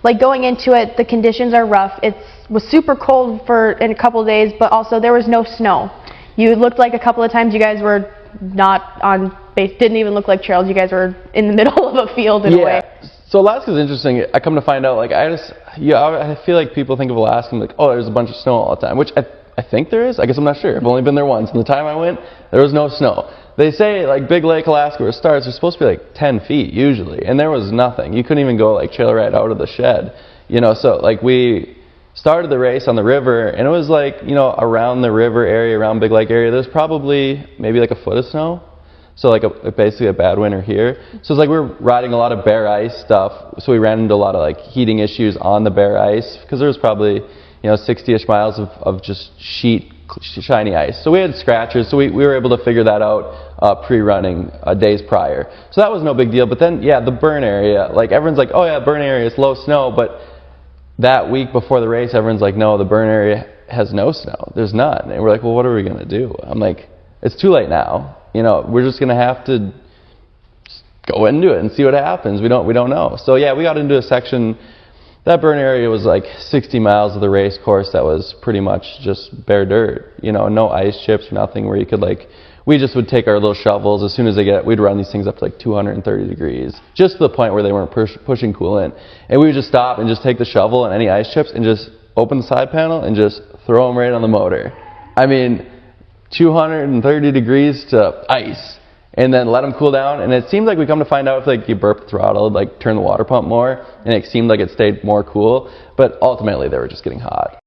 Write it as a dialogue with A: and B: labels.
A: like going into it, the conditions are rough. It was super cold in a couple of days, but also there was no snow. You looked like a couple of times you guys were not on base, didn't even look like trails. You guys were in the middle of a field in a way.
B: So Alaska's interesting. I come to find out, like, I feel like people think of Alaska and like, oh, there's a bunch of snow all the time, which I think there is. I guess I'm not sure. I've only been there once, and the time I went, there was no snow. They say, like, Big Lake, Alaska, where it starts, there's supposed to be, like, 10 feet, usually, and there was nothing. You couldn't even go, like, trail ride out of the shed, you know, so, like, we started the race on the river, and it was, like, you know, around the river area, around Big Lake area, there's probably maybe, like, a foot of snow, so, like, basically a bad winter here. So it's like we were riding a lot of bare ice stuff, so we ran into a lot of, like, heating issues on the bare ice, because there was probably, you know, 60-ish miles of just shiny ice. So we had scratches, so we were able to figure that out pre-running days prior. So that was no big deal. But then, yeah, the burn area, like everyone's like, oh yeah, burn area is low snow, but that week before the race, everyone's like, no, the burn area has no snow. There's none. And we're like, well, what are we going to do? I'm like, it's too late now. You know, we're just going to have to just go into it and see what happens. We don't know. So yeah, we got into a section. That burn area was like 60 miles of the race course that was pretty much just bare dirt, you know, no ice chips or nothing where you could, like, we just would take our little shovels. As soon as we'd run these things up to like 230 degrees, just to the point where they weren't pushing coolant. And we would just stop and just take the shovel and any ice chips and just open the side panel and just throw them right on the motor. I mean, 230 degrees to ice. And then let them cool down, and it seemed like we come to find out if, like, you burp the throttle, like turn the water pump more, and it seemed like it stayed more cool, but ultimately they were just getting hot.